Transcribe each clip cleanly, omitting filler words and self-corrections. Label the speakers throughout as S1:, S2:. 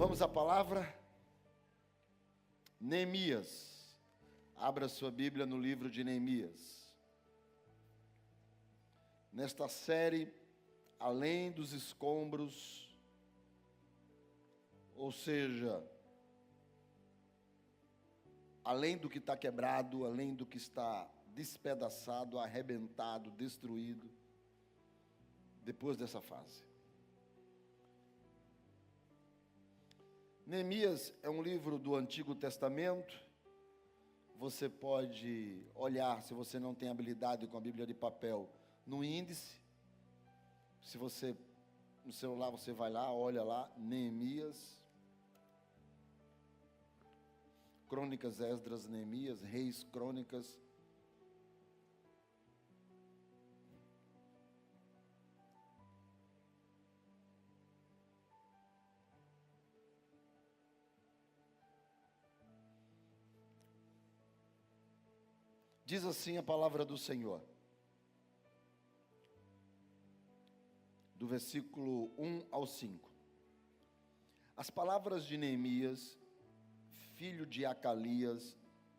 S1: Vamos à palavra? Neemias. Abra sua Bíblia no livro de Neemias. Nesta série, além dos escombros, ou seja, além do que está quebrado, além do que está despedaçado, arrebentado, destruído, depois dessa fase. Neemias é um livro do Antigo Testamento. Você pode olhar, se você não tem habilidade com a Bíblia de papel, no índice. Se você, no celular, você vai lá, olha lá, Neemias. Crônicas, Esdras, Neemias, Reis, Crônicas. Diz assim a palavra do Senhor, do versículo 1 ao 5. As palavras de Neemias, filho de Acalias,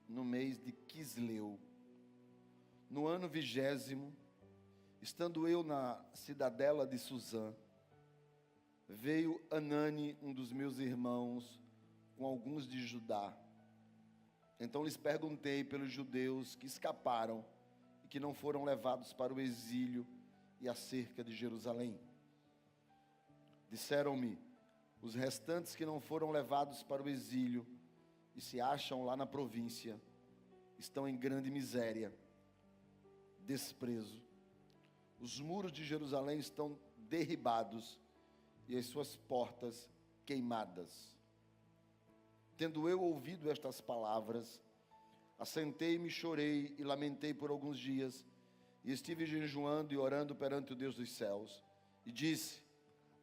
S1: no mês de Quisleu, no ano 20º, estando eu na cidadela de Suzã, veio Anani, um dos meus irmãos, com alguns de Judá. Então lhes perguntei pelos judeus que escaparam e que não foram levados para o exílio e acerca de Jerusalém. Disseram-me, os restantes que não foram levados para o exílio e se acham lá na província, estão em grande miséria, desprezo. Os muros de Jerusalém estão derribados e as suas portas queimadas. Tendo eu ouvido estas palavras, assentei-me, chorei e lamentei por alguns dias, e estive jejuando e orando perante o Deus dos céus, e disse,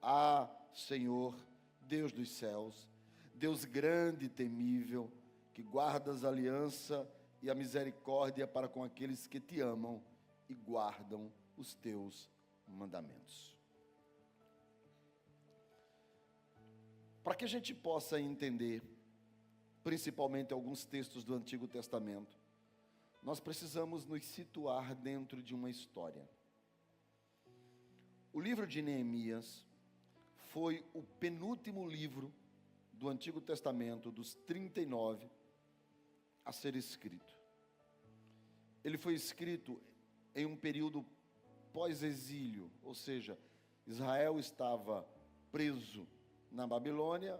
S1: ah, Senhor, Deus dos céus, Deus grande e temível, que guardas a aliança e a misericórdia para com aqueles que te amam e guardam os teus mandamentos. Para que a gente possa entender, principalmente alguns textos do Antigo Testamento, nós precisamos nos situar dentro de uma história. O livro de Neemias foi o penúltimo livro do Antigo Testamento, dos 39, a ser escrito. Ele foi escrito em um período pós-exílio, ou seja, Israel estava preso na Babilônia,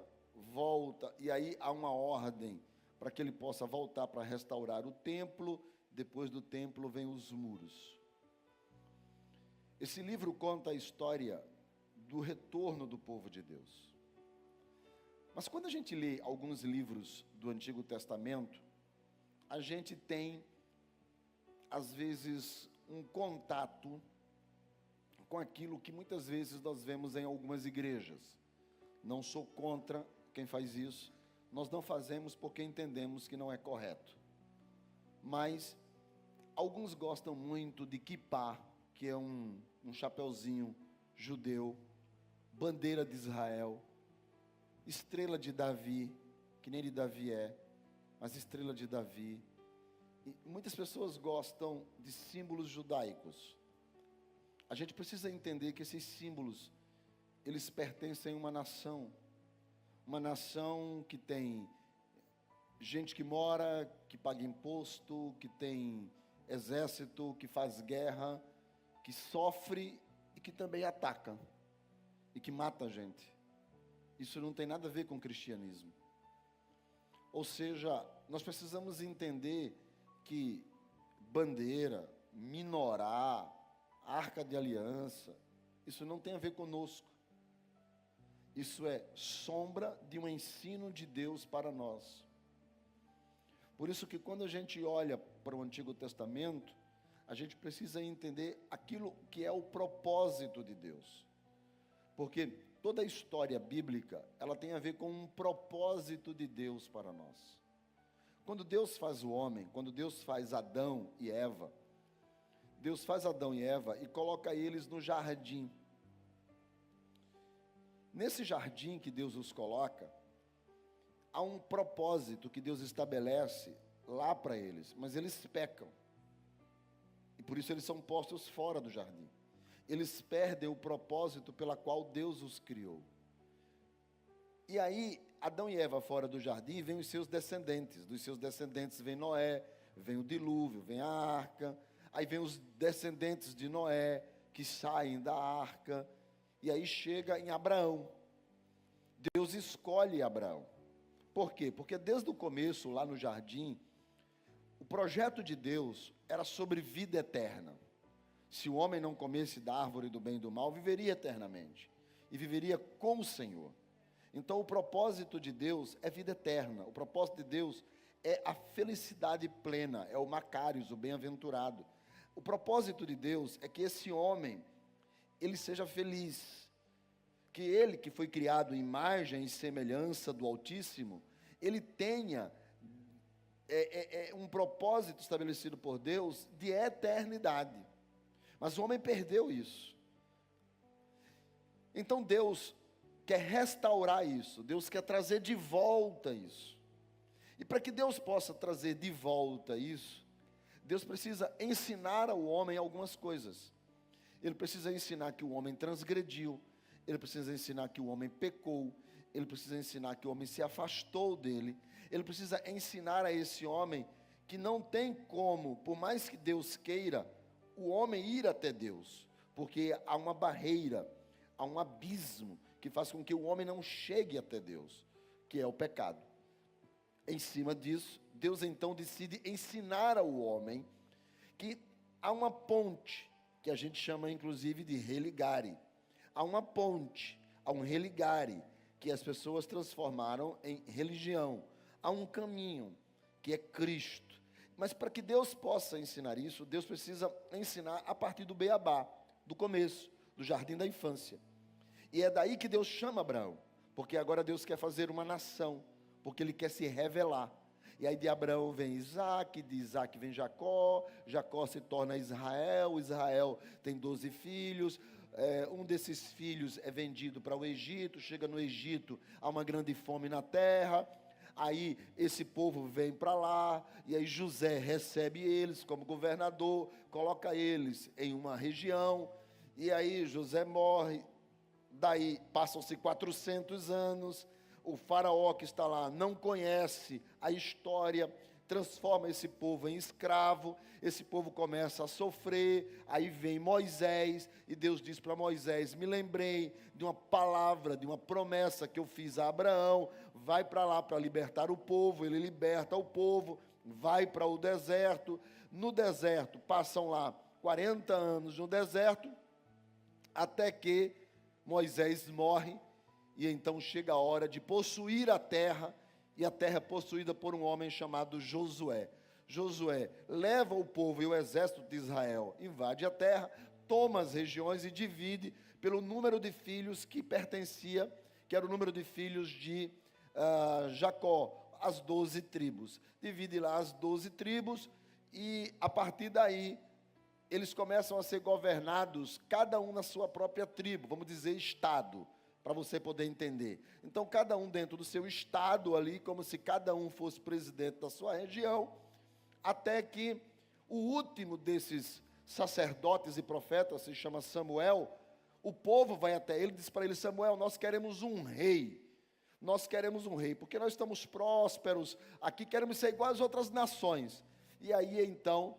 S1: volta, e aí há uma ordem para que ele possa voltar para restaurar o templo. Depois do templo vem os muros. Esse livro conta a história do retorno do povo de Deus. Mas quando a gente lê alguns livros do Antigo Testamento, a gente tem, às vezes, um contato com aquilo que muitas vezes nós vemos em algumas igrejas. Não sou contra quem faz isso, nós não fazemos porque entendemos que não é correto. Mas alguns gostam muito de kippá, que é um chapeuzinho judeu, bandeira de Israel, estrela de Davi, que nem de Davi é, mas estrela de Davi. E muitas pessoas gostam de símbolos judaicos. A gente precisa entender que esses símbolos, eles pertencem a uma nação que tem gente que mora, que paga imposto, que tem exército, que faz guerra, que sofre e que também ataca e que mata gente. Isso não tem nada a ver com o cristianismo. Ou seja, nós precisamos entender que bandeira, minorá, arca de aliança, isso não tem a ver conosco. Isso é sombra de um ensino de Deus para nós. Por isso que quando a gente olha para o Antigo Testamento, a gente precisa entender aquilo que é o propósito de Deus. Porque toda a história bíblica, ela tem a ver com um propósito de Deus para nós. Quando Deus faz o homem, quando Deus faz Adão e Eva, Deus faz Adão e Eva e coloca eles no jardim. Nesse jardim que Deus os coloca, há um propósito que Deus estabelece lá para eles, mas eles pecam. E por isso eles são postos fora do jardim. Eles perdem o propósito pela qual Deus os criou. E aí, Adão e Eva fora do jardim, vêm os seus descendentes. Dos seus descendentes vem Noé, vem o dilúvio, vem a arca. Aí vem os descendentes de Noé, que saem da arca. E aí chega em Abraão. Deus escolhe Abraão. Por quê? Porque desde o começo, lá no jardim, o projeto de Deus era sobre vida eterna. Se o homem não comesse da árvore do bem e do mal, viveria eternamente. E viveria com o Senhor. Então, o propósito de Deus é vida eterna. O propósito de Deus é a felicidade plena, é o Macários, o bem-aventurado. O propósito de Deus é que esse homem, ele seja feliz. Que ele, que foi criado em imagem e semelhança do Altíssimo, ele tenha um propósito estabelecido por Deus de eternidade. Mas o homem perdeu isso. Então Deus quer restaurar isso, Deus quer trazer de volta isso. E para que Deus possa trazer de volta isso, Deus precisa ensinar ao homem algumas coisas. Ele precisa ensinar que o homem transgrediu, ele precisa ensinar que o homem pecou, ele precisa ensinar que o homem se afastou dele, ele precisa ensinar a esse homem que não tem como, por mais que Deus queira, o homem ir até Deus, porque há uma barreira, há um abismo que faz com que o homem não chegue até Deus, que é o pecado. Em cima disso, Deus então decide ensinar ao homem que há uma ponte, que a gente chama inclusive de religare. Há uma ponte, há um religare, que as pessoas transformaram em religião. Há um caminho, que é Cristo. Mas para que Deus possa ensinar isso, Deus precisa ensinar a partir do beabá, do começo, do jardim da infância. E é daí que Deus chama Abraão, porque agora Deus quer fazer uma nação, porque Ele quer se revelar. E aí de Abraão vem Isaac, de Isaac vem Jacó, Jacó se torna Israel, Israel tem 12 filhos, um desses filhos é vendido para o Egito, chega no Egito, há uma grande fome na terra, aí esse povo vem para lá, e aí José recebe eles como governador, coloca eles em uma região, e aí José morre. Daí passam-se 400 anos, o faraó que está lá não conhece a história, transforma esse povo em escravo, esse povo começa a sofrer, aí vem Moisés, e Deus diz para Moisés, me lembrei de uma palavra, de uma promessa que eu fiz a Abraão, vai para lá para libertar o povo, ele liberta o povo, vai para o deserto, no deserto, passam lá 40 anos no deserto, até que Moisés morre, e então chega a hora de possuir a terra, e a terra é possuída por um homem chamado Josué. Josué leva o povo e o exército de Israel, invade a terra, toma as regiões e divide pelo número de filhos que pertencia, que era o número de filhos de Jacó, as 12 tribos. Divide lá as 12 tribos, e a partir daí, eles começam a ser governados, cada um na sua própria tribo, vamos dizer estado, para você poder entender. Então, cada um dentro do seu estado ali, como se cada um fosse presidente da sua região, até que o último desses sacerdotes e profetas, se chama Samuel, o povo vai até ele e diz para ele, Samuel, nós queremos um rei, porque nós estamos prósperos, aqui queremos ser igual às outras nações. E aí, então,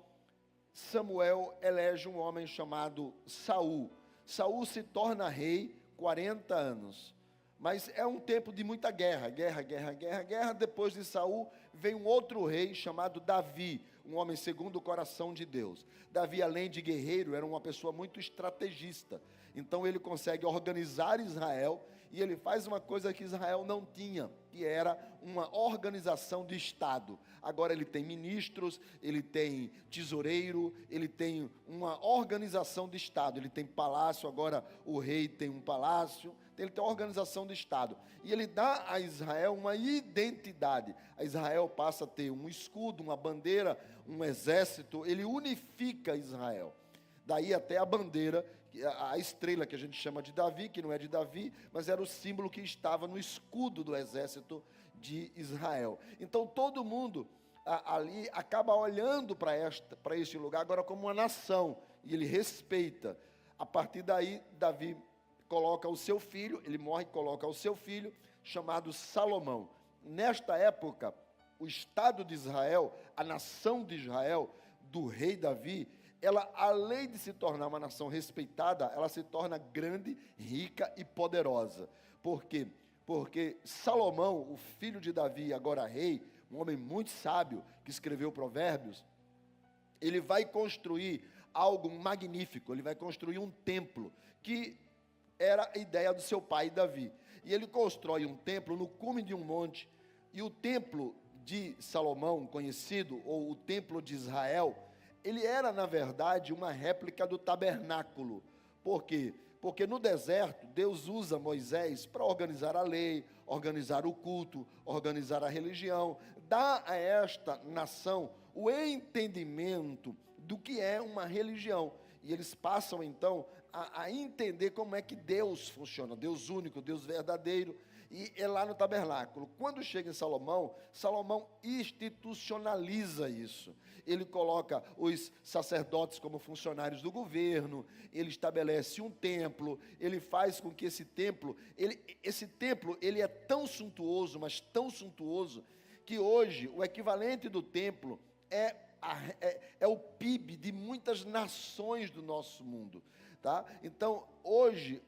S1: Samuel elege um homem chamado Saul. Saul se torna rei 40 anos. Mas é um tempo de muita guerra. Depois de Saul, vem um outro rei chamado Davi, um homem segundo o coração de Deus. Davi, além de guerreiro, era uma pessoa muito estrategista. Então ele consegue organizar Israel, e ele faz uma coisa que Israel não tinha, que era uma organização de Estado. Agora ele tem ministros, ele tem tesoureiro, ele tem uma organização de Estado. Ele tem palácio, agora o rei tem um palácio, ele tem uma organização de Estado. E ele dá a Israel uma identidade. A Israel passa a ter um escudo, uma bandeira, um exército, ele unifica Israel. Daí até a bandeira, a estrela que a gente chama de Davi, que não é de Davi, mas era o símbolo que estava no escudo do exército de Israel. Então todo mundo ali acaba olhando para este lugar agora como uma nação, e ele respeita. A partir daí, Davi coloca o seu filho, ele morre e coloca o seu filho, chamado Salomão. Nesta época, o Estado de Israel, a nação de Israel, do rei Davi, ela, além de se tornar uma nação respeitada, ela se torna grande, rica e poderosa. Por quê? Porque Salomão, o filho de Davi, agora rei, um homem muito sábio, que escreveu Provérbios, ele vai construir algo magnífico, ele vai construir um templo, que era a ideia do seu pai Davi. E ele constrói um templo no cume de um monte, e o templo de Salomão, conhecido, ou o templo de Israel, ele era, na verdade, uma réplica do tabernáculo. Por quê? Porque no deserto, Deus usa Moisés para organizar a lei, organizar o culto, organizar a religião, dá a esta nação o entendimento do que é uma religião. E eles passam, então, a entender como é que Deus funciona, Deus único, Deus verdadeiro, e é lá no tabernáculo. Quando chega em Salomão, Salomão institucionaliza isso. Ele coloca os sacerdotes como funcionários do governo, ele estabelece um templo, ele faz com que esse templo ele é tão suntuoso, mas tão suntuoso, que hoje o equivalente do templo é o PIB de muitas nações do nosso mundo, tá? Então, hoje,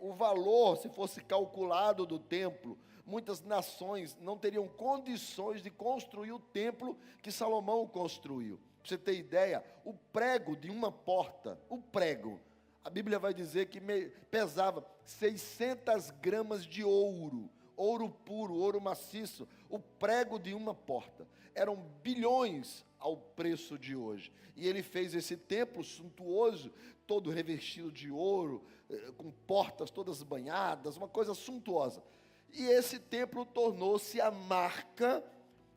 S1: o valor, se fosse calculado do templo, muitas nações não teriam condições de construir o templo que Salomão construiu. Para você ter ideia, o prego de uma porta, a Bíblia vai dizer que pesava 600 gramas de ouro, ouro puro, ouro maciço, o prego de uma porta. Eram bilhões ao preço de hoje. E ele fez esse templo suntuoso, todo revestido de ouro, com portas todas banhadas, uma coisa suntuosa. E esse templo tornou-se a marca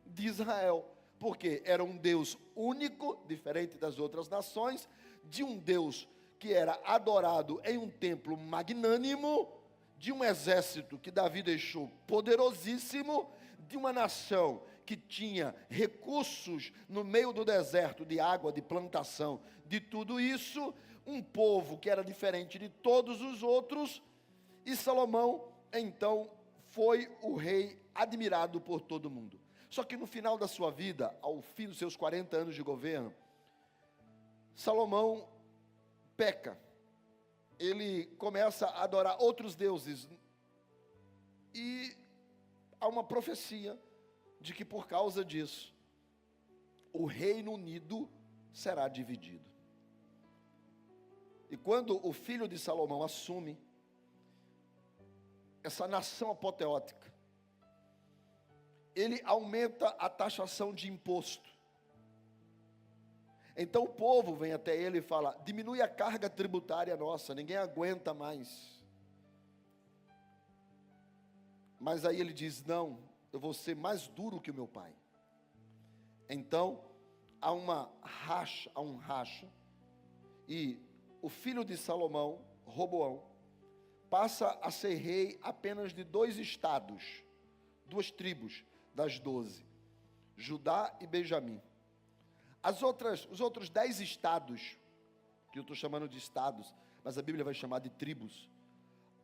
S1: de Israel, porque era um Deus único, diferente das outras nações, de um Deus que era adorado em um templo magnânimo, de um exército que Davi deixou poderosíssimo, de uma nação que tinha recursos no meio do deserto, de água, de plantação, de tudo isso, um povo que era diferente de todos os outros, e Salomão, então, foi o rei admirado por todo mundo. Só que no final da sua vida, ao fim dos seus 40 anos de governo, Salomão peca. Ele começa a adorar outros deuses. E há uma profecia de que por causa disso, o Reino Unido será dividido. E quando o filho de Salomão assume essa nação apoteótica, ele aumenta a taxação de imposto. Então o povo vem até ele e fala: diminui a carga tributária nossa, ninguém aguenta mais. Mas aí ele diz: não, eu vou ser mais duro que o meu pai. Então há um racha, e o filho de Salomão, Roboão, passa a ser rei apenas de 2 estados, 2 tribos das 12, Judá e Benjamim. Os outros 10 estados, que eu estou chamando de estados, mas a Bíblia vai chamar de tribos,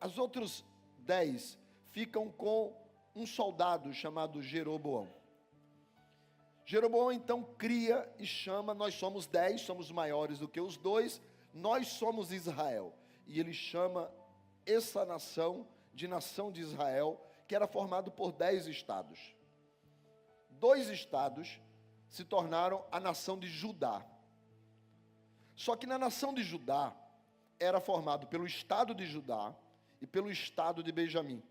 S1: os outros 10 ficam com um soldado chamado Jeroboão. Jeroboão então cria e chama: nós somos 10, somos maiores do que os 2, nós somos Israel. E ele chama essa nação de Israel, que era formado por 10 estados. 2 estados se tornaram a nação de Judá. Só que na nação de Judá, era formado pelo estado de Judá e pelo estado de Benjamim.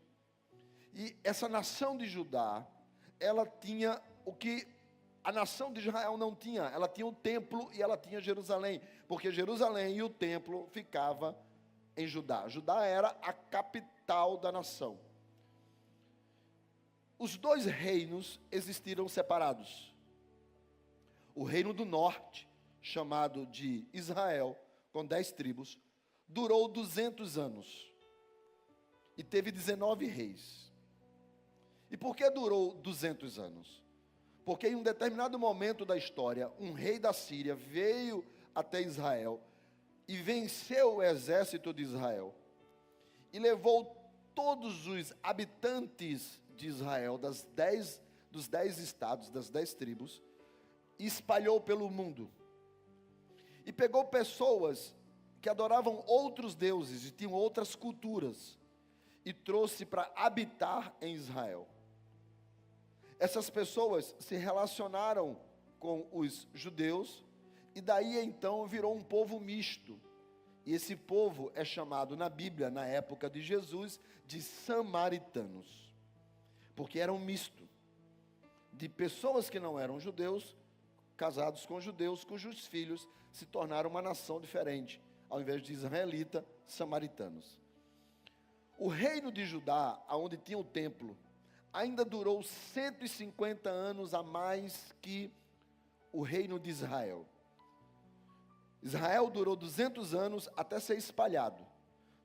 S1: E essa nação de Judá, ela tinha o que a nação de Israel não tinha. Ela tinha o templo e ela tinha Jerusalém, porque Jerusalém e o templo ficava em Judá. Judá era a capital da nação. Os 2 reinos existiram separados. O reino do norte, chamado de Israel, com 10 tribos, durou 200 anos e teve 19 reis. E por que durou 200 anos? Porque em um determinado momento da história, um rei da Síria veio até Israel e venceu o exército de Israel e levou todos os habitantes de Israel dos 10 estados, das 10 tribos, e espalhou pelo mundo. E pegou pessoas que adoravam outros deuses e tinham outras culturas e trouxe para habitar em Israel. Essas pessoas se relacionaram com os judeus e daí então virou um povo misto. E esse povo é chamado na Bíblia, na época de Jesus, de samaritanos, porque era um misto de pessoas que não eram judeus, casados com judeus, cujos filhos se tornaram uma nação diferente, ao invés de israelita, samaritanos. O reino de Judá, onde tinha o templo, ainda durou 150 anos a mais que o reino de Israel. Israel durou 200 anos até ser espalhado,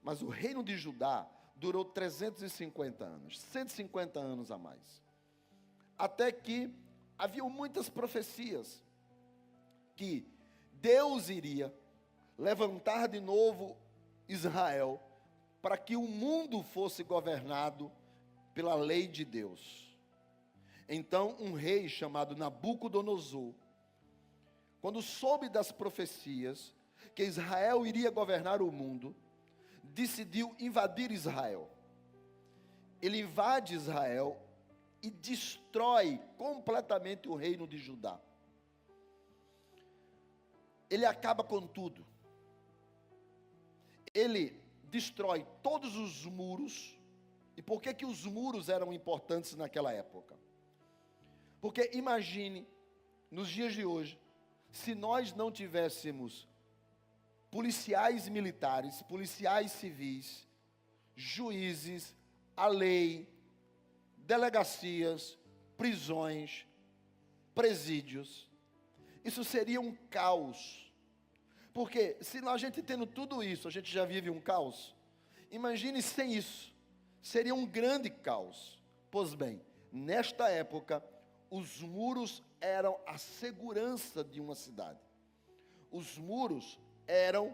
S1: mas o reino de Judá durou 350 anos, 150 anos a mais. Até que haviam muitas profecias que Deus iria levantar de novo Israel para que o mundo fosse governado pela lei de Deus. Então, um rei chamado Nabucodonosor, quando soube das profecias que Israel iria governar o mundo, decidiu invadir Israel. Ele invade Israel e destrói completamente o reino de Judá. Ele acaba com tudo. Ele destrói todos os muros. E por que que os muros eram importantes naquela época? Porque imagine, nos dias de hoje, se nós não tivéssemos policiais militares, policiais civis, juízes, a lei, delegacias, prisões, presídios, isso seria um caos. Porque se a gente tendo tudo isso, a gente já vive um caos. Imagine sem isso, seria um grande caos. Pois bem, nesta época, os muros eram a segurança de uma cidade. Os muros eram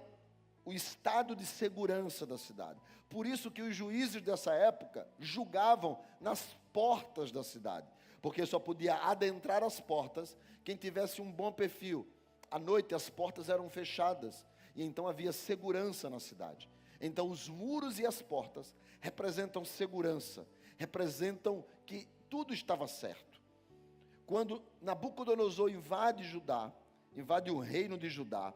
S1: o estado de segurança da cidade. Por isso que os juízes dessa época julgavam nas portas da cidade, porque só podia adentrar as portas quem tivesse um bom perfil. À noite as portas eram fechadas e então havia segurança na cidade. Então os muros e as portas representam segurança, representam que tudo estava certo. Quando Nabucodonosor invade Judá, invade o reino de Judá,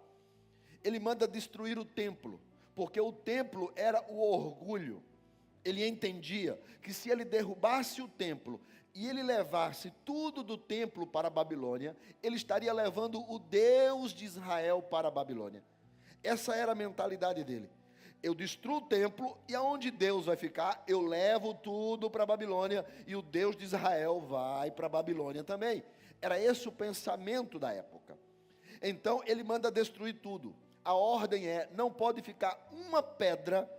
S1: ele manda destruir o templo, porque o templo era o orgulho. Ele entendia que se ele derrubasse o templo e ele levasse tudo do templo para a Babilônia, ele estaria levando o Deus de Israel para a Babilônia. Essa era a mentalidade dele. Eu destruo o templo e aonde Deus vai ficar, eu levo tudo para a Babilônia e o Deus de Israel vai para a Babilônia também. Era esse o pensamento da época. Então ele manda destruir tudo. A ordem é, não pode ficar uma pedra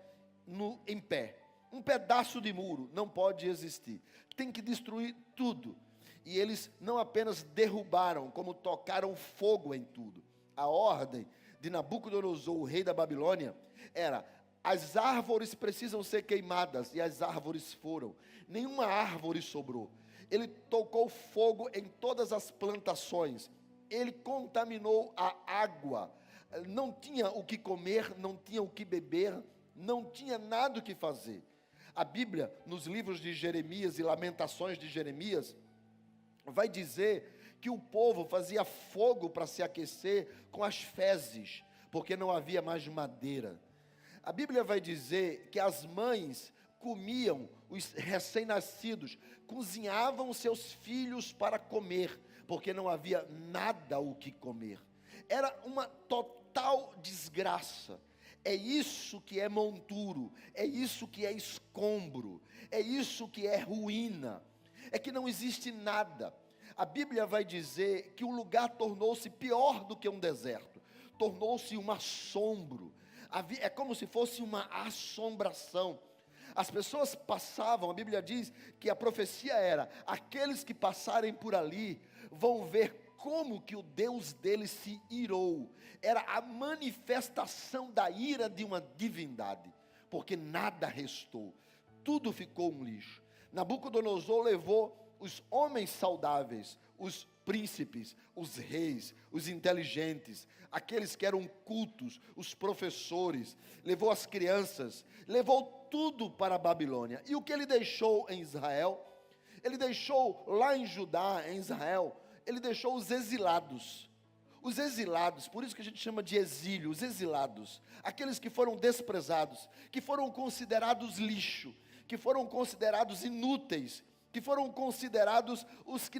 S1: em pé. Um pedaço de muro não pode existir. Tem que destruir tudo. E eles não apenas derrubaram, como tocaram fogo em tudo. A ordem de Nabucodonosor, o rei da Babilônia, era: as árvores precisam ser queimadas, e as árvores foram. Nenhuma árvore sobrou. Ele tocou fogo em todas as plantações. Ele contaminou a água. Não tinha o que comer, não tinha o que beber, não tinha nada o que fazer. A Bíblia, nos livros de Jeremias e Lamentações de Jeremias, vai dizer que o povo fazia fogo para se aquecer com as fezes, porque não havia mais madeira. A Bíblia vai dizer que as mães comiam os recém-nascidos, cozinhavam seus filhos para comer, porque não havia nada o que comer. Era uma total desgraça. É isso que é monturo, é isso que é escombro, é isso que é ruína, é que não existe nada. A Bíblia vai dizer que o lugar tornou-se pior do que um deserto, tornou-se um assombro, é como se fosse uma assombração. As pessoas passavam, a Bíblia diz que a profecia era: aqueles que passarem por ali vão ver como que o Deus deles se irou. Era a manifestação da ira de uma divindade, porque nada restou, tudo ficou um lixo. Nabucodonosor levou os homens saudáveis, os príncipes, os reis, os inteligentes, aqueles que eram cultos, os professores, levou as crianças, levou tudo para a Babilônia. E o que ele deixou em Israel? Ele deixou lá em Judá, em Israel, ele deixou os exilados. Os exilados, por isso que a gente chama de exílio, os exilados, aqueles que foram desprezados, que foram considerados lixo, que foram considerados inúteis, que foram considerados os que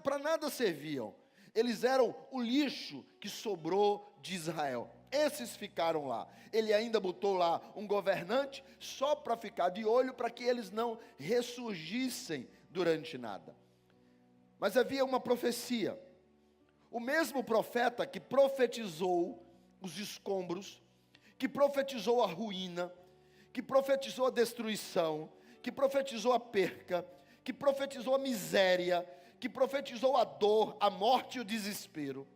S1: para nada serviam. Eles eram o lixo que sobrou de Israel. Esses ficaram lá. Ele ainda botou lá um governante só para ficar de olho, para que eles não ressurgissem durante nada. Mas havia uma profecia. O mesmo profeta que profetizou os escombros, que profetizou a ruína, que profetizou a destruição, que profetizou a perca, que profetizou a miséria, que profetizou a dor, a morte e o desespero,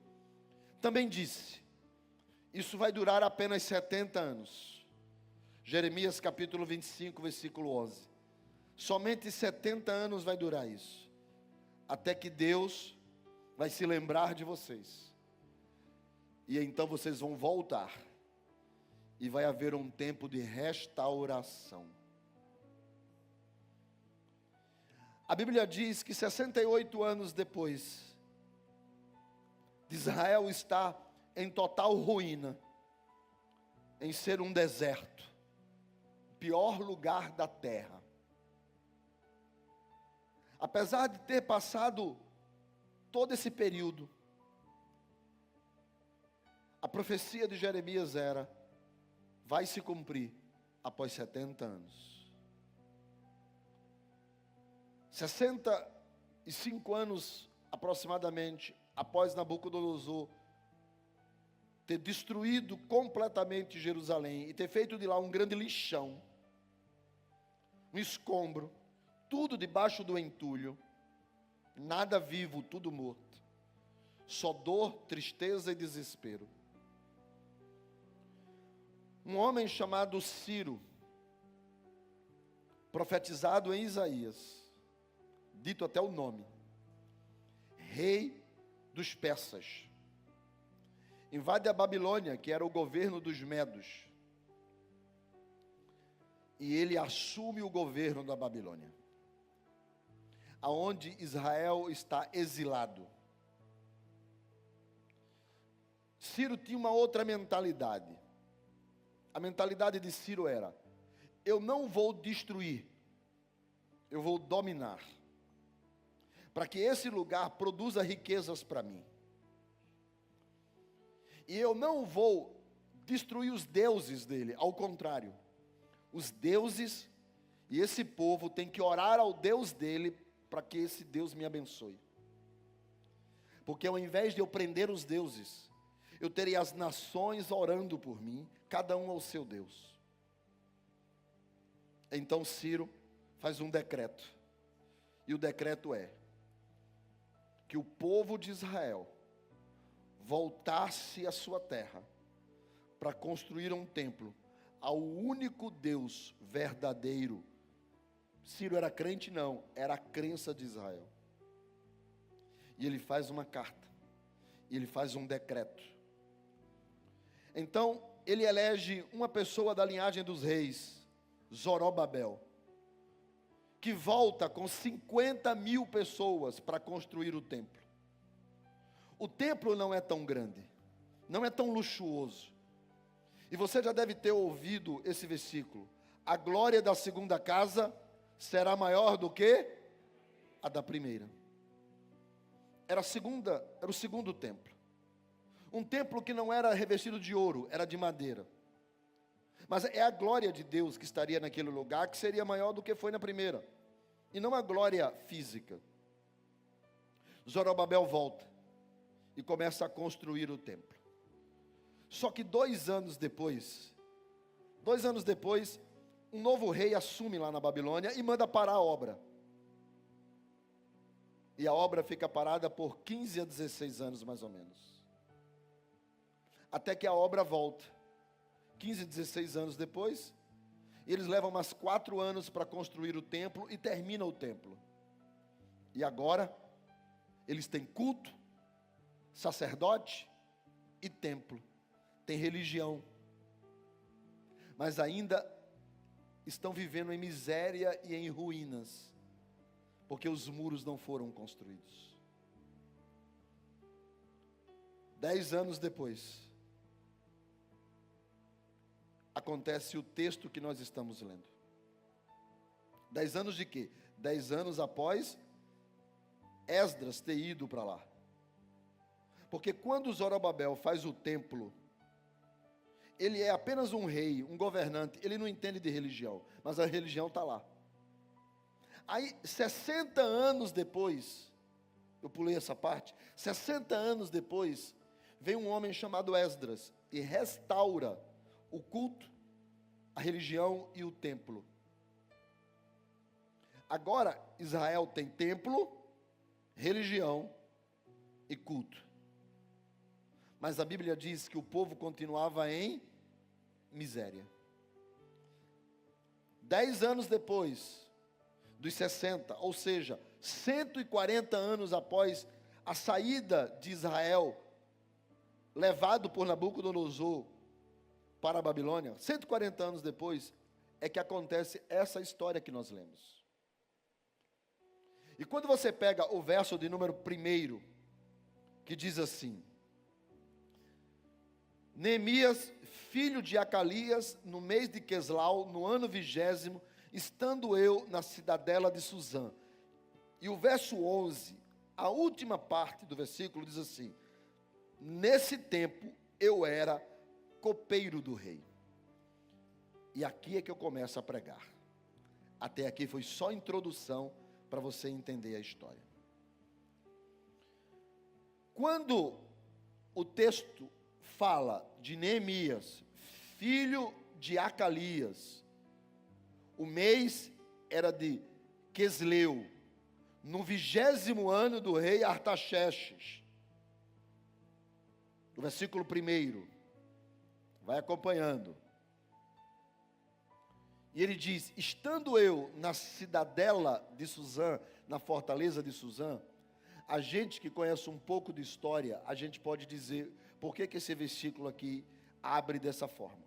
S1: também disse: isso vai durar apenas 70 anos. Jeremias capítulo 25, versículo 11. Somente 70 anos vai durar isso, até que Deus vai se lembrar de vocês, e então vocês vão voltar, e vai haver um tempo de restauração. A Bíblia diz que 68 anos depois, Israel está em total ruína, em ser um deserto, pior lugar da terra. Apesar de ter passado todo esse período, a profecia de Jeremias era: vai se cumprir após 70 anos. 65 anos aproximadamente após Nabucodonosor ter destruído completamente Jerusalém e ter feito de lá um grande lixão, um escombro, tudo debaixo do entulho, nada vivo, tudo morto, só dor, tristeza e desespero. Um homem chamado Ciro, profetizado em Isaías, dito até o nome, rei dos persas, invade a Babilônia, que era o governo dos medos, e ele assume o governo da Babilônia, aonde Israel está exilado. Ciro tinha uma outra mentalidade. A mentalidade de Ciro era: eu não vou destruir, eu vou dominar, para que esse lugar produza riquezas para mim. E eu não vou destruir os deuses dele, ao contrário, os deuses e esse povo tem que orar ao Deus dele, para que esse Deus me abençoe. Porque ao invés de eu prender os deuses, eu terei as nações orando por mim, cada um ao seu Deus. Então Ciro faz um decreto, e o decreto é que o povo de Israel voltasse à sua terra para construir um templo ao único Deus verdadeiro. Ciro era crente? Não, era a crença de Israel. E ele faz uma carta, e ele faz um decreto. Então ele elege uma pessoa da linhagem dos reis, Zorobabel, que volta com 50.000 pessoas para construir o templo. O templo não é tão grande, não é tão luxuoso, e você já deve ter ouvido esse versículo: a glória da segunda casa será maior do que a da primeira. Era o segundo templo, um templo que não era revestido de ouro, era de madeira, mas é a glória de Deus que estaria naquele lugar, que seria maior do que foi na primeira, e não a glória física. Zorobabel volta e começa a construir o templo. Só que 2 anos depois, um novo rei assume lá na Babilônia e manda parar a obra. E a obra fica parada por 15 a 16 anos, mais ou menos. Até que a obra volta. 15, 16 anos depois, eles levam mais 4 anos para construir o templo e termina o templo. E agora, eles têm culto, sacerdote e templo. Tem religião. Mas ainda estão vivendo em miséria e em ruínas, porque os muros não foram construídos. 10 anos depois, acontece o texto que nós estamos lendo. 10 anos de quê? 10 anos após Esdras ter ido para lá. Porque quando Zorobabel faz o templo, ele é apenas um rei, um governante, ele não entende de religião, mas a religião está lá. Aí, 60 anos depois, eu pulei essa parte, 60 anos depois, vem um homem chamado Esdras e restaura o culto, a religião e o templo. Agora, Israel tem templo, religião e culto. Mas a Bíblia diz que o povo continuava em miséria. 10 anos depois dos 60, ou seja, 140 anos após a saída de Israel, levado por Nabucodonosor para a Babilônia, 140 anos depois, é que acontece essa história que nós lemos. E quando você pega o verso de número 1, que diz assim: Neemias, filho de Acalias, no mês de Queslau, no ano 20º, estando eu na cidadela de Suzã. E o verso 11, a última parte do versículo diz assim: nesse tempo eu era copeiro do rei. E aqui é que eu começo a pregar. Até aqui foi só introdução para você entender a história. Quando o texto fala de Neemias, filho de Acalias, o mês era de Quesleu, no 20º ano do rei Artaxerxes. No versículo 1, vai acompanhando. E ele diz: estando eu na cidadela de Suzã, na fortaleza de Suzã, a gente que conhece um pouco de história, a gente pode dizer, por que esse versículo aqui abre dessa forma?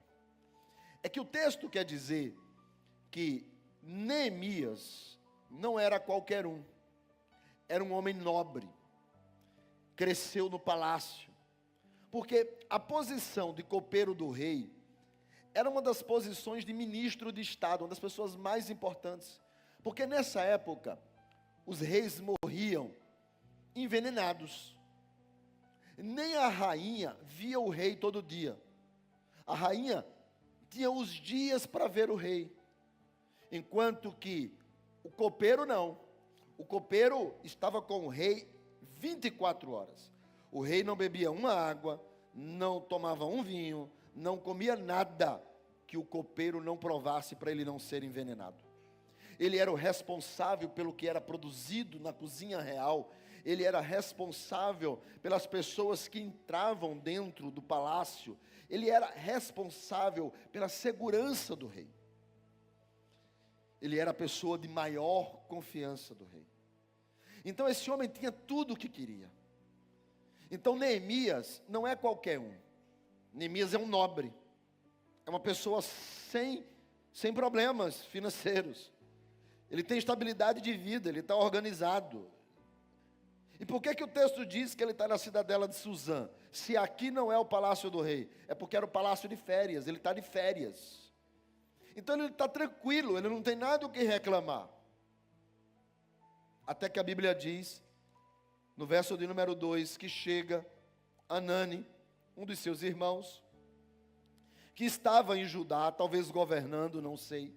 S1: É que o texto quer dizer que Neemias não era qualquer um, era um homem nobre, cresceu no palácio, porque a posição de copeiro do rei era uma das posições de ministro de Estado, uma das pessoas mais importantes, porque nessa época os reis morriam envenenados. Nem a rainha via o rei todo dia. A rainha tinha os dias para ver o rei, enquanto que o copeiro não. O copeiro estava com o rei 24 horas. O rei não bebia uma água, não tomava um vinho, não comia nada que o copeiro não provasse para ele não ser envenenado. Ele era o responsável pelo que era produzido na cozinha real. Ele era responsável pelas pessoas que entravam dentro do palácio. Ele era responsável pela segurança do rei. Ele era a pessoa de maior confiança do rei. Então esse homem tinha tudo o que queria. Então Neemias não é qualquer um. Neemias é um nobre. É uma pessoa sem problemas financeiros. Ele tem estabilidade de vida, ele está organizado. E por que o texto diz que ele está na cidadela de Suzã? Se aqui não é o palácio do rei, é porque era o palácio de férias, ele está de férias. Então ele está tranquilo, ele não tem nada o que reclamar. Até que a Bíblia diz, no verso de número 2, que chega Anani, um dos seus irmãos, que estava em Judá, talvez governando, não sei,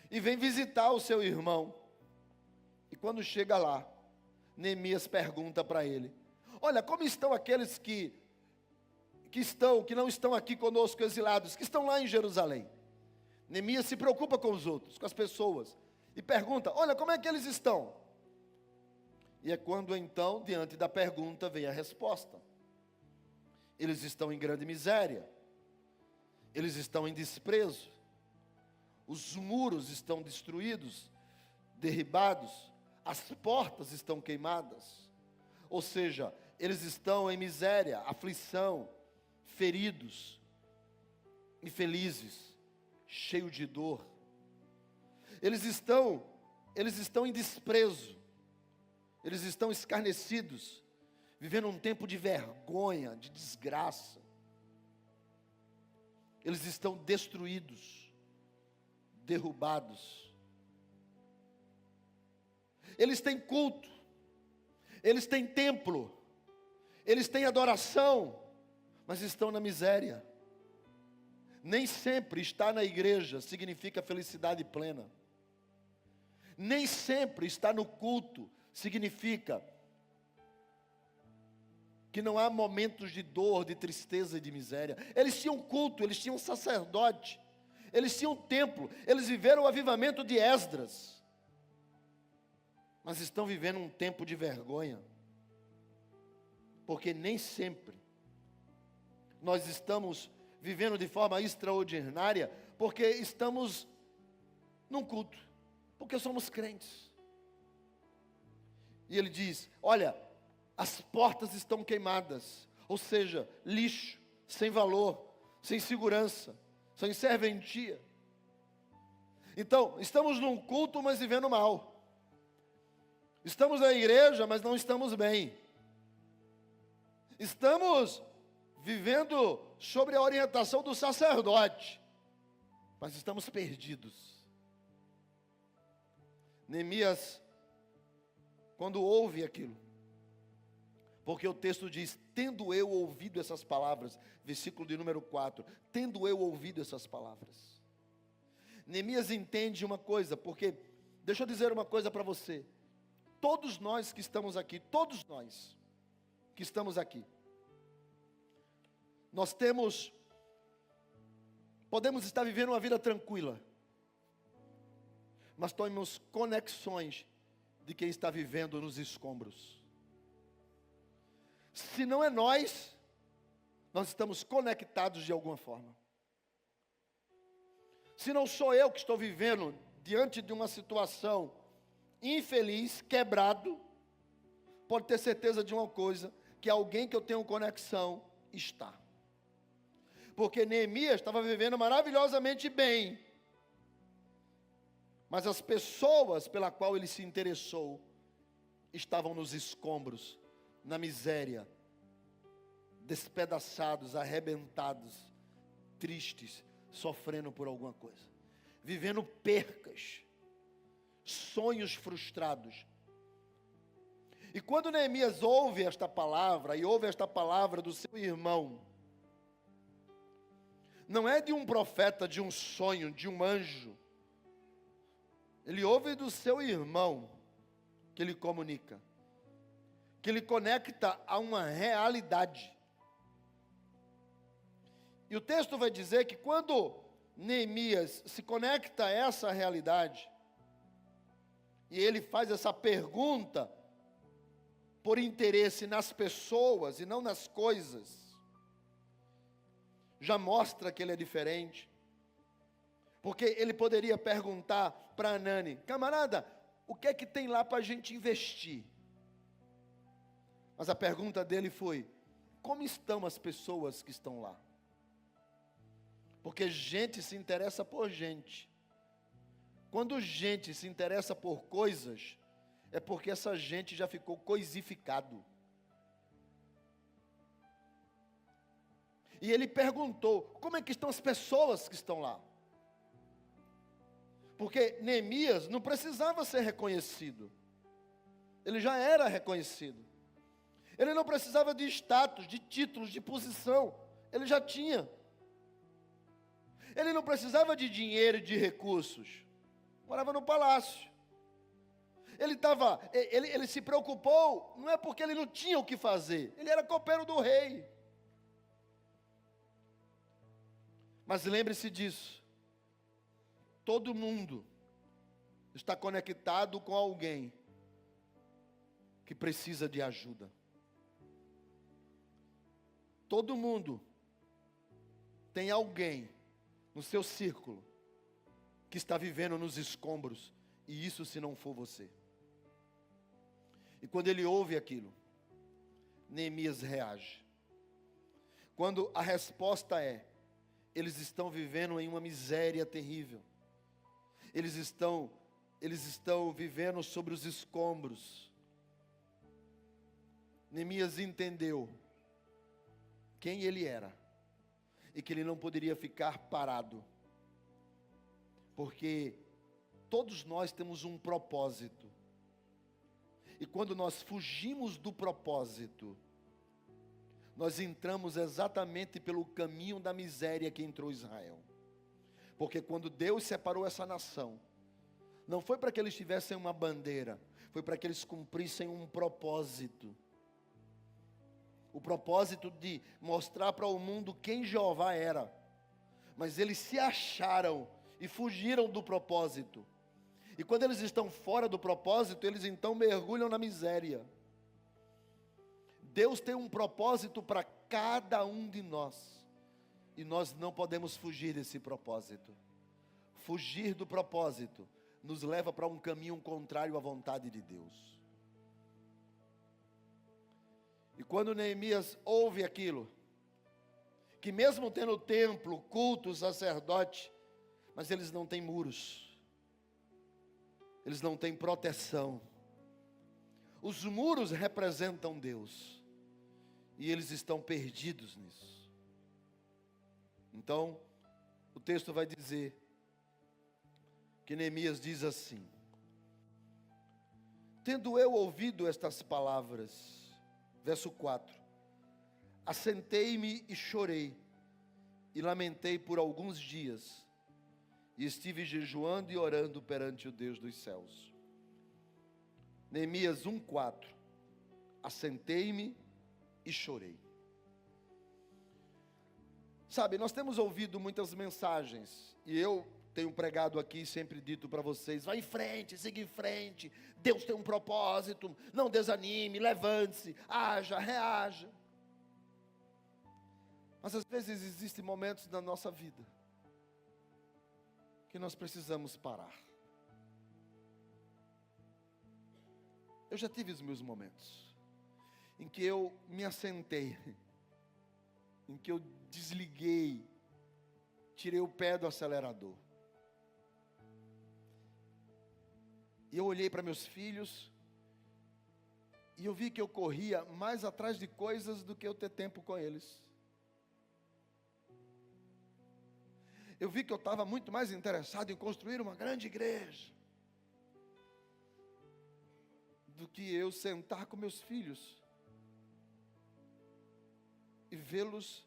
S1: e vem visitar o seu irmão. E quando chega lá, Neemias pergunta para ele: olha, como estão aqueles que não estão aqui conosco exilados, que estão lá em Jerusalém? Neemias se preocupa com os outros, com as pessoas, e pergunta: olha, como é que eles estão? E é quando então, diante da pergunta, vem a resposta. Eles estão em grande miséria, eles estão em desprezo, os muros estão destruídos, derribados, as portas estão queimadas. Ou seja, eles estão em miséria, aflição, feridos, infelizes, cheios de dor. Eles estão em desprezo, eles estão escarnecidos, vivendo um tempo de vergonha, de desgraça. Eles estão destruídos, derrubados. Eles têm culto, eles têm templo, eles têm adoração, mas estão na miséria. Nem sempre estar na igreja significa felicidade plena. Nem sempre estar no culto significa que não há momentos de dor, de tristeza e de miséria. Eles tinham culto, eles tinham sacerdote, eles tinham templo, eles viveram o avivamento de Esdras. Mas estão vivendo um tempo de vergonha, porque nem sempre nós estamos vivendo de forma extraordinária, porque estamos num culto, porque somos crentes. E ele diz: olha, as portas estão queimadas, ou seja, lixo, sem valor, sem segurança, sem serventia. Então, estamos num culto, mas vivendo mal. Estamos na igreja, mas não estamos bem. Estamos vivendo sobre a orientação do sacerdote, mas estamos perdidos. Neemias, quando ouve aquilo, porque o texto diz: tendo eu ouvido essas palavras, versículo de número 4, tendo eu ouvido essas palavras. Neemias entende uma coisa, porque, deixa eu dizer uma coisa para você, todos nós que estamos aqui, todos nós que estamos aqui, nós podemos estar vivendo uma vida tranquila, mas temos conexões de quem está vivendo nos escombros. Se não é nós estamos conectados de alguma forma. Se não sou eu que estou vivendo diante de uma situação infeliz, quebrado, pode ter certeza de uma coisa, que alguém que eu tenho conexão está. Porque Neemias estava vivendo maravilhosamente bem, mas as pessoas pela qual ele se interessou estavam nos escombros, na miséria, despedaçados, arrebentados, tristes, sofrendo por alguma coisa, vivendo percas, sonhos frustrados. E quando Neemias ouve esta palavra, e ouve esta palavra do seu irmão, não é de um profeta, de um sonho, de um anjo, ele ouve do seu irmão, que ele comunica, que ele conecta a uma realidade. E o texto vai dizer que quando Neemias se conecta a essa realidade, e ele faz essa pergunta por interesse nas pessoas e não nas coisas, já mostra que ele é diferente. Porque ele poderia perguntar para Anani: camarada, o que é que tem lá para a gente investir? Mas a pergunta dele foi: como estão as pessoas que estão lá? Porque gente se interessa por gente. Quando gente se interessa por coisas, é porque essa gente já ficou coisificado. E ele perguntou: como é que estão as pessoas que estão lá? Porque Neemias não precisava ser reconhecido. Ele já era reconhecido. Ele não precisava de status, de títulos, de posição. Ele já tinha. Ele não precisava de dinheiro e de recursos. Morava no palácio. Ele se preocupou, não é porque ele não tinha o que fazer. Ele era copeiro do rei. Mas lembre-se disso. todo mundo está conectado com alguém que precisa de ajuda. Todo mundo tem alguém no seu círculo que está vivendo nos escombros, e isso se não for você. E quando ele ouve aquilo, Neemias reage. Quando a resposta é: eles estão vivendo em uma miséria terrível. Eles estão vivendo sobre os escombros. Neemias entendeu quem ele era e que ele não poderia ficar parado, porque todos nós temos um propósito. E quando nós fugimos do propósito, nós entramos exatamente pelo caminho da miséria que entrou Israel. Porque quando Deus separou essa nação, não foi para que eles tivessem uma bandeira, foi para que eles cumprissem um propósito. O propósito de mostrar para o mundo quem Jeová era. Mas eles se acharam e fugiram do propósito. E quando eles estão fora do propósito, eles então mergulham na miséria. Deus tem um propósito para cada um de nós. E nós não podemos fugir desse propósito. Fugir do propósito nos leva para um caminho contrário à vontade de Deus. E quando Neemias ouve aquilo, que mesmo tendo templo, culto, sacerdote, mas eles não têm muros, eles não têm proteção. Os muros representam Deus, e eles estão perdidos nisso. Então, o texto vai dizer que Neemias diz assim: tendo eu ouvido estas palavras, verso 4, assentei-me e chorei, e lamentei por alguns dias, e estive jejuando e orando perante o Deus dos céus. Neemias 1:4, assentei-me e chorei. Sabe, nós temos ouvido muitas mensagens, e eu tenho pregado aqui, sempre dito para vocês: vai em frente, siga em frente, Deus tem um propósito, não desanime, levante-se, haja, reaja. Mas às vezes existem momentos na nossa vida que nós precisamos parar. Eu já tive os meus momentos em que eu me assentei, em que eu desliguei, tirei o pé do acelerador. E eu olhei para meus filhos, e eu vi que eu corria mais atrás de coisas do que eu ter tempo com eles. Eu vi que eu estava muito mais interessado em construir uma grande igreja, do que eu sentar com meus filhos e vê-los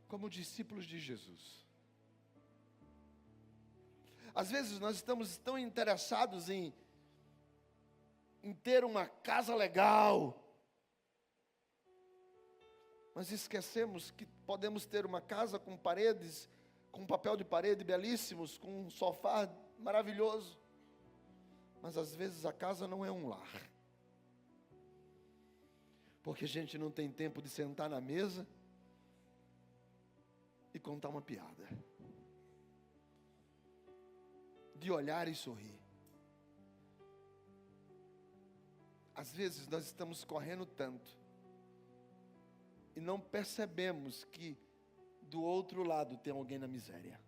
S1: como discípulos de Jesus. Às vezes nós estamos tão interessados em ter uma casa legal, mas esquecemos que podemos ter uma casa com paredes, com papel de parede belíssimos, com um sofá maravilhoso, mas às vezes a casa não é um lar, porque a gente não tem tempo de sentar na mesa e contar uma piada, de olhar e sorrir. Às vezes nós estamos correndo tanto e não percebemos que do outro lado tem alguém na miséria,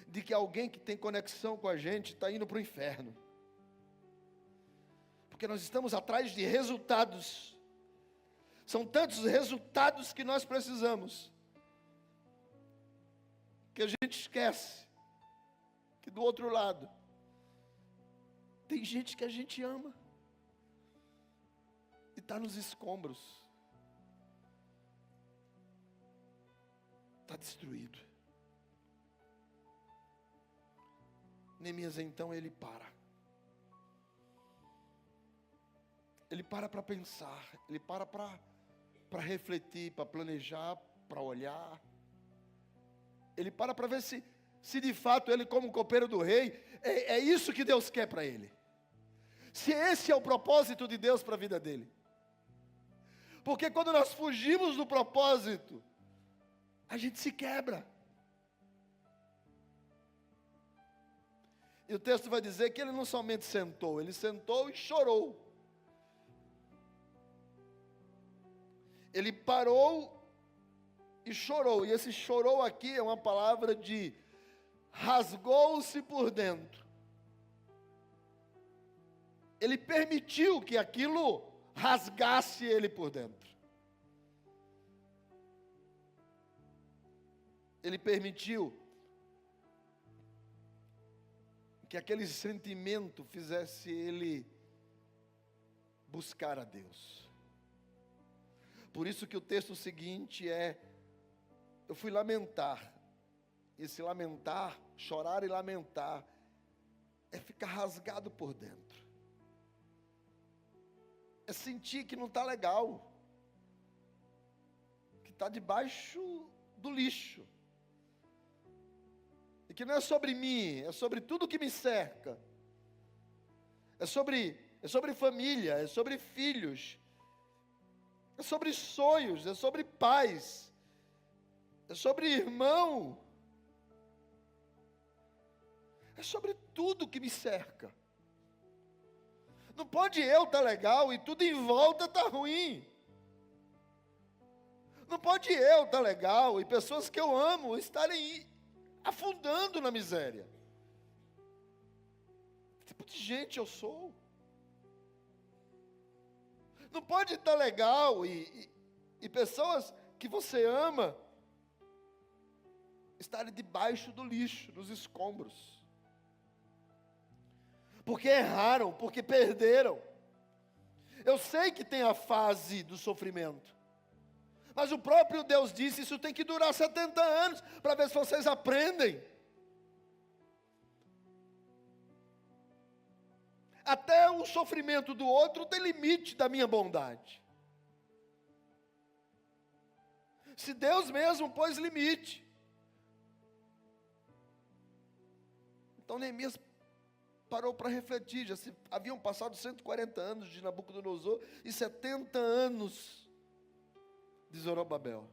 S1: de que alguém que tem conexão com a gente está indo para o inferno, porque nós estamos atrás de resultados. São tantos resultados que nós precisamos, que a gente esquece que do outro lado tem gente que a gente ama e está nos escombros, está destruído. Neemias então ele para. Ele para pensar, ele para refletir, para planejar, para olhar. Ele para ver se de fato ele, como copeiro do rei, é isso que Deus quer para ele. Se esse é o propósito de Deus para a vida dele. Porque quando nós fugimos do propósito, a gente se quebra. E o texto vai dizer que ele não somente sentou, ele sentou e chorou. Ele parou e chorou. E esse chorou aqui é uma palavra de rasgou-se por dentro. Ele permitiu que aquilo rasgasse ele por dentro. Ele permitiu que aquele sentimento fizesse ele buscar a Deus. Por isso que o texto seguinte eu fui lamentar. Esse lamentar, chorar e lamentar, é ficar rasgado por dentro. É sentir que não está legal, que está debaixo do lixo. E que não é sobre mim, é sobre tudo que me cerca. É sobre família, é sobre filhos, é sobre sonhos, é sobre pais, é sobre irmão, é sobre tudo que me cerca. Não pode eu estar legal e tudo em volta estar ruim. Não pode eu estar legal e pessoas que eu amo estarem afundando na miséria. Que tipo de gente eu sou? Não pode estar legal e pessoas que você ama estarem debaixo do lixo, dos escombros. Porque erraram, porque perderam. Eu sei que tem a fase do sofrimento. Mas o próprio Deus disse, isso tem que durar 70 anos, para ver se vocês aprendem. Até o sofrimento do outro tem limite da minha bondade. Se Deus mesmo pôs limite. Então Neemias parou para refletir, haviam passado 140 anos de Nabucodonosor e 70 anos de Zorobabel.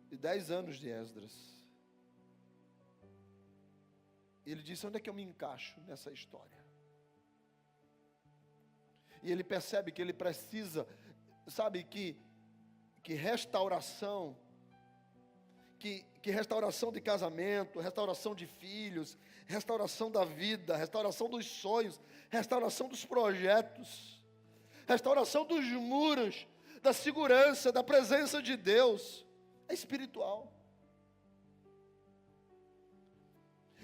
S1: E 10 anos de Esdras. E ele disse, onde é que eu me encaixo nessa história? E ele percebe que ele precisa, sabe, que restauração, que restauração de casamento, restauração de filhos, restauração da vida, restauração dos sonhos, restauração dos projetos, restauração dos muros, da segurança, da presença de Deus, é espiritual.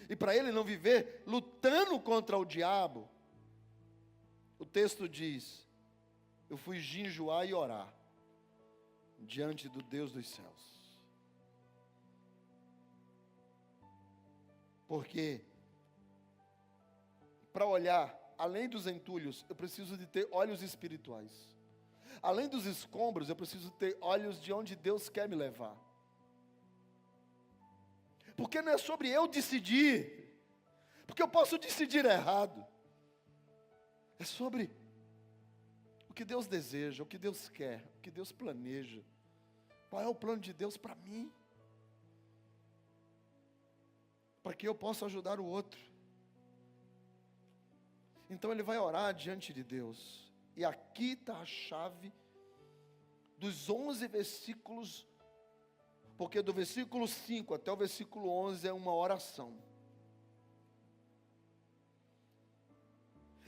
S1: E para ele não viver lutando contra o diabo, o texto diz, eu fui jejuar e orar, diante do Deus dos céus. Porque, para olhar, além dos entulhos, eu preciso de ter olhos espirituais. Além dos escombros, eu preciso ter olhos de onde Deus quer me levar. Porque não é sobre eu decidir, porque eu posso decidir errado. É sobre o que Deus deseja, o que Deus quer, o que Deus planeja. Qual é o plano de Deus para mim? Para que eu possa ajudar o outro. Então ele vai orar diante de Deus. E aqui está a chave dos 11 versículos, porque do versículo 5 até o versículo 11 é uma oração.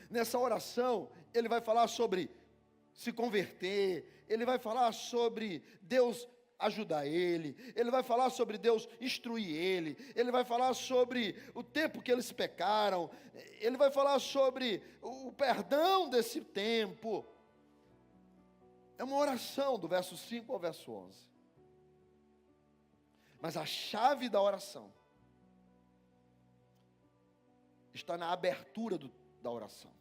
S1: Nessa oração, ele vai falar sobre se converter, ele vai falar sobre Deus ajudar ele vai falar sobre Deus instruir ele vai falar sobre o tempo que eles pecaram, ele vai falar sobre o perdão desse tempo. É uma oração do verso 5 ao verso 11. Mas a chave da oração está na abertura da oração.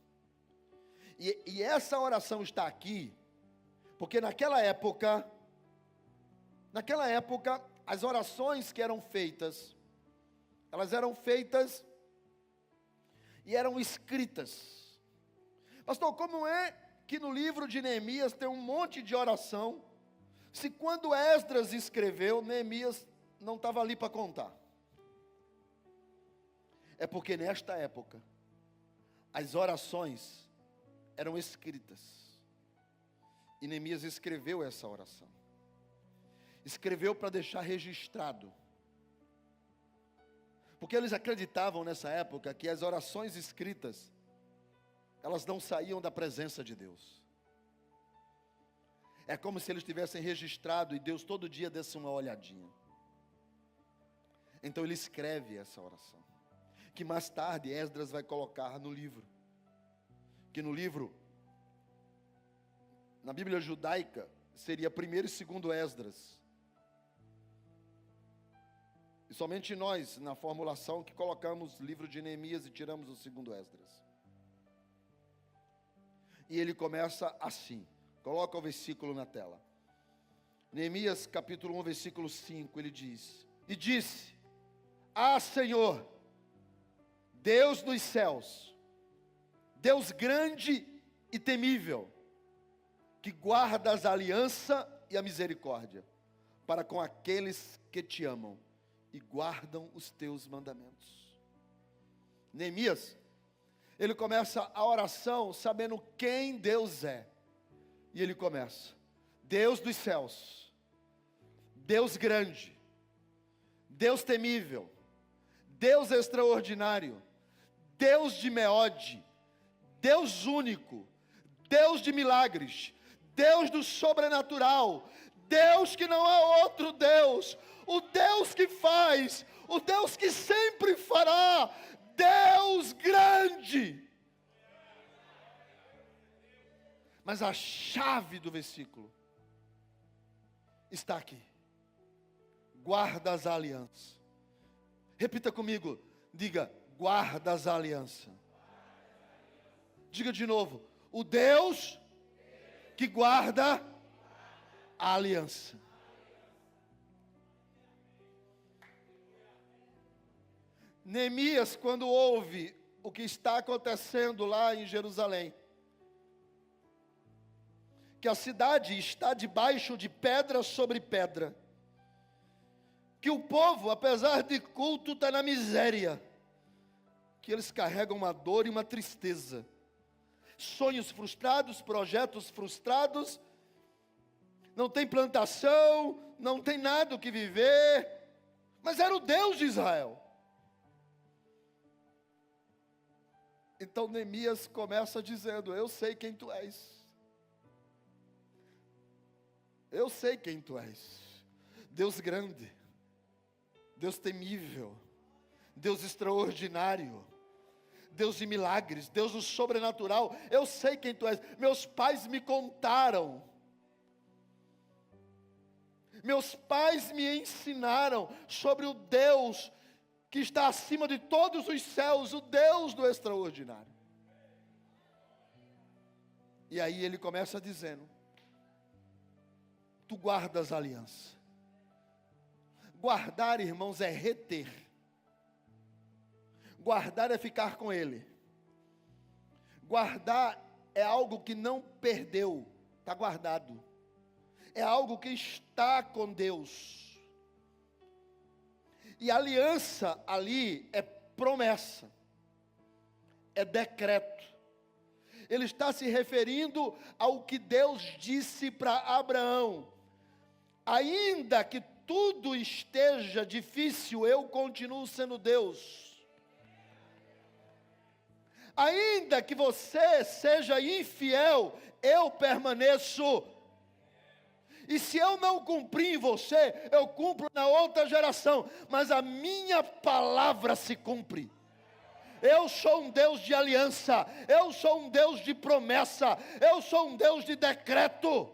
S1: E essa oração está aqui, porque naquela época Naquela época, as orações que eram feitas, elas eram feitas e eram escritas. Pastor, como é que no livro de Neemias tem um monte de oração, se quando Esdras escreveu, Neemias não estava ali para contar? É porque nesta época, as orações eram escritas. E Neemias escreveu essa oração. Escreveu para deixar registrado. Porque eles acreditavam nessa época que as orações escritas, elas não saíam da presença de Deus. É como se eles tivessem registrado e Deus todo dia desse uma olhadinha. Então ele escreve essa oração, que mais tarde Esdras vai colocar no livro. Que no livro, na Bíblia judaica, seria primeiro e segundo Esdras. E somente nós, na formulação, que colocamos o livro de Neemias e tiramos o segundo Esdras. E ele começa assim. Coloca o versículo na tela. Neemias capítulo 1, versículo 5, ele diz: E disse: Ah, Senhor, Deus dos céus, Deus grande e temível, que guardas a aliança e a misericórdia para com aqueles que te amam e guardam os teus mandamentos. Neemias, ele começa a oração sabendo quem Deus é. E ele começa: Deus dos céus, Deus grande, Deus temível, Deus extraordinário, Deus de Meode, Deus único, Deus de milagres, Deus do sobrenatural, Deus que não há outro Deus, o Deus que faz, o Deus que sempre fará, Deus grande. Mas a chave do versículo está aqui: guardas a aliança. Repita comigo, diga: guardas a aliança. Diga de novo: o Deus que guarda a aliança. Neemias, quando ouve o que está acontecendo lá em Jerusalém, que a cidade está debaixo de pedra sobre pedra, que o povo, apesar de culto, está na miséria, que eles carregam uma dor e uma tristeza, sonhos frustrados, projetos frustrados, não tem plantação, não tem nada o que viver, mas era o Deus de Israel. Então Neemias começa dizendo: eu sei quem tu és. Eu sei quem tu és. Deus grande, Deus temível, Deus extraordinário, Deus de milagres, Deus do sobrenatural. Eu sei quem tu és. Meus pais me contaram. Meus pais me ensinaram sobre o Deus que está acima de todos os céus, o Deus do extraordinário. E aí ele começa dizendo: tu guardas a aliança. Guardar, irmãos, é reter. Guardar é ficar com ele. Guardar é algo que não perdeu, está guardado. É algo que está com Deus. E aliança ali é promessa, é decreto. Ele está se referindo ao que Deus disse para Abraão: ainda que tudo esteja difícil, eu continuo sendo Deus. Ainda que você seja infiel, eu permaneço. E se eu não cumprir em você, eu cumpro na outra geração, mas a minha palavra se cumpre. Eu sou um Deus de aliança, eu sou um Deus de promessa, eu sou um Deus de decreto.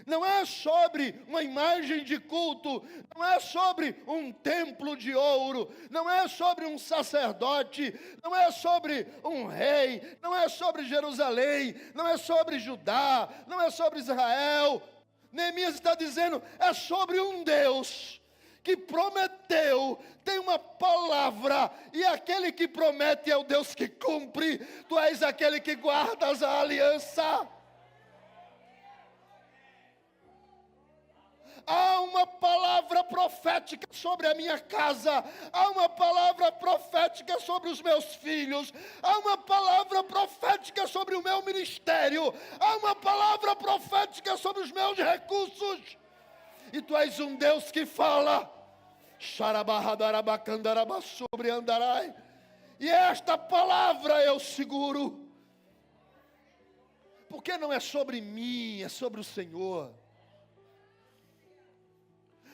S1: não é sobre uma imagem de culto, não é sobre um templo de ouro, não é sobre um sacerdote, não é sobre um rei, não é sobre Jerusalém, não é sobre Judá, não é sobre Israel. Neemias está dizendo, é sobre um Deus que prometeu, tem uma palavra, e aquele que promete é o Deus que cumpre. Tu és aquele que guardas a aliança. Há uma palavra profética sobre a minha casa, há uma palavra profética sobre os meus filhos, há uma palavra profética sobre o meu ministério, há uma palavra profética sobre os meus recursos. E tu és um Deus que fala, e esta palavra eu seguro, porque não é sobre mim, é sobre o Senhor.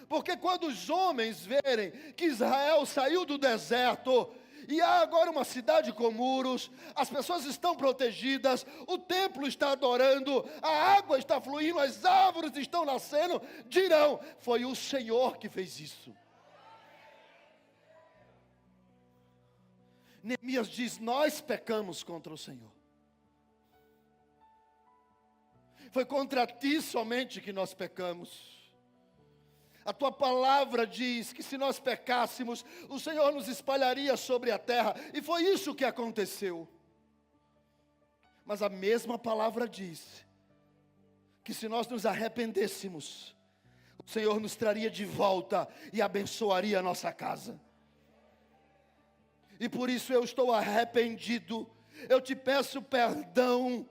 S1: Porque quando os homens verem que Israel saiu do deserto, e há agora uma cidade com muros, as pessoas estão protegidas, o templo está adorando, a água está fluindo, as árvores estão nascendo, dirão, foi o Senhor que fez isso. Neemias diz, nós pecamos contra o Senhor. Foi contra ti somente que nós pecamos. A tua palavra diz que se nós pecássemos, o Senhor nos espalharia sobre a terra. E foi isso que aconteceu. Mas a mesma palavra diz que se nós nos arrependêssemos, o Senhor nos traria de volta e abençoaria a nossa casa. E por isso eu estou arrependido. Eu te peço perdão,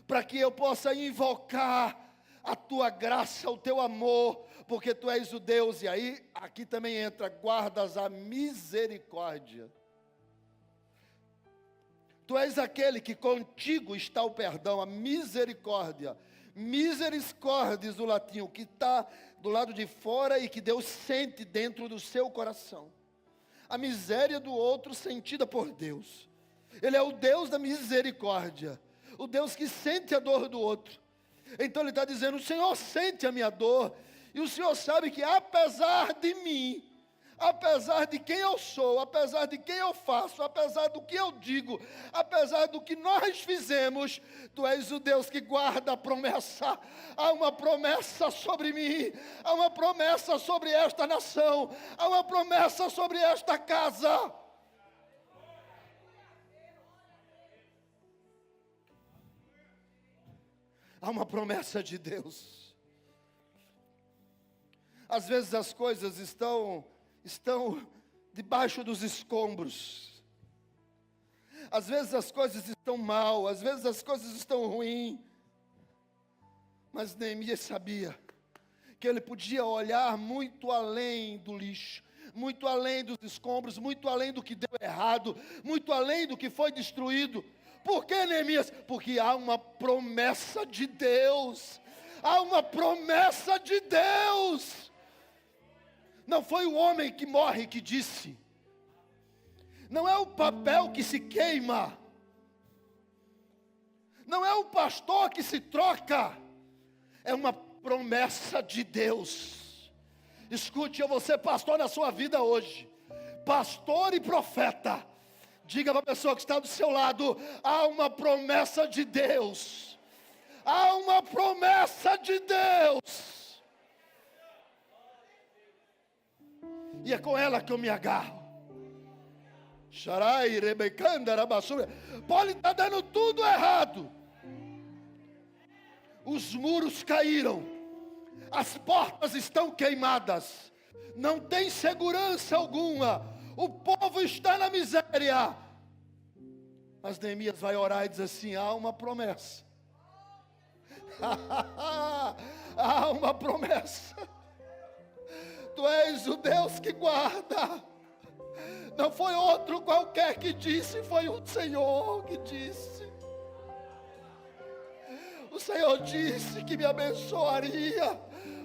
S1: para que eu possa invocar a tua graça, o teu amor, porque tu és o Deus, e aí, aqui também entra, guardas a misericórdia. Tu és aquele que contigo está o perdão, a misericórdia. Misericórdia, o latim, que está do lado de fora e que Deus sente dentro do seu coração. A miséria do outro sentida por Deus. Ele é o Deus da misericórdia, o Deus que sente a dor do outro. Então ele está dizendo, o Senhor sente a minha dor, e o Senhor sabe que apesar de mim, apesar de quem eu sou, apesar de quem eu faço, apesar do que eu digo, apesar do que nós fizemos, tu és o Deus que guarda a promessa. Há uma promessa sobre mim, há uma promessa sobre esta nação, há uma promessa sobre esta casa. Há uma promessa de Deus. Às vezes as coisas estão debaixo dos escombros. Às vezes as coisas estão mal, às vezes as coisas estão ruins. Mas Neemias sabia que ele podia olhar muito além do lixo, muito além dos escombros, muito além do que deu errado, muito além do que foi destruído. Por que, Neemias? Porque há uma promessa de Deus. Há uma promessa de Deus. Não foi o homem que morre que disse. Não é o papel que se queima. Não é o pastor que se troca. É uma promessa de Deus. Escute, eu vou ser pastor na sua vida hoje. Pastor e profeta. Diga para a pessoa que está do seu lado, há uma promessa de Deus. Há uma promessa de Deus. E é com ela que eu me agarro. Xarai, rebecanda, rabassura. Pode estar dando tudo errado. Os muros caíram. As portas estão queimadas. Não tem segurança alguma. O povo está na miséria. Mas Neemias vai orar e diz assim, há uma promessa. Há uma promessa. Tu és o Deus que guarda. Não foi outro qualquer que disse, foi o Senhor que disse. O Senhor disse que me abençoaria.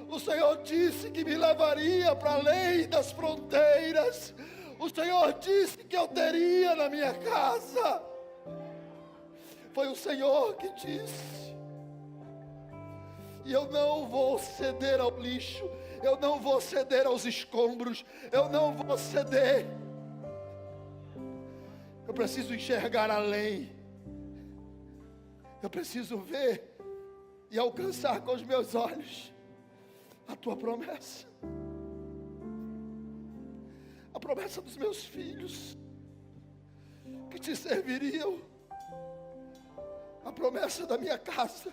S1: O Senhor disse que me levaria para além das fronteiras. O Senhor disse que eu teria na minha casa. Foi o Senhor que disse. E eu não vou ceder ao lixo, eu não vou ceder aos escombros, eu não vou ceder. Eu preciso enxergar além. Eu preciso ver e alcançar com os meus olhos a tua promessa. A promessa dos meus filhos que te serviriam. A promessa da minha casa.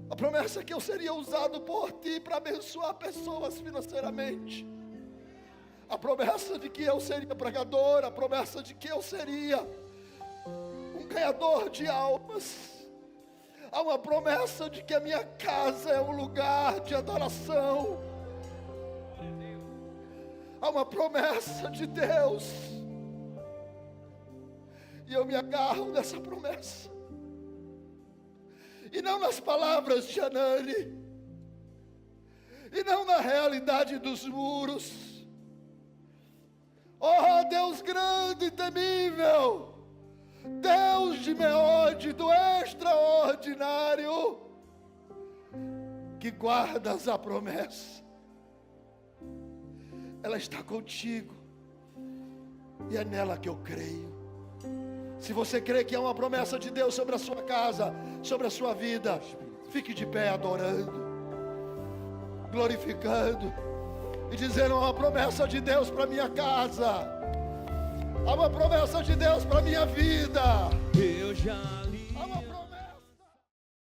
S1: A promessa que eu seria usado por ti para abençoar pessoas financeiramente. A promessa de que eu seria pregador. A promessa de que eu seria um ganhador de almas. Há uma promessa de que a minha casa é um lugar de adoração. Há uma promessa de Deus. E eu me agarro nessa promessa. E não nas palavras de Anani. E não na realidade dos muros. Oh, Deus grande e temível, Deus de Meode, do extraordinário, que guardas a promessa. Ela está contigo. E é nela que eu creio. Se você crê que há uma promessa de Deus sobre a sua casa, sobre a sua vida, fique de pé adorando, glorificando e dizendo: há uma promessa de Deus para minha casa, há uma promessa de Deus para minha vida.
S2: Eu já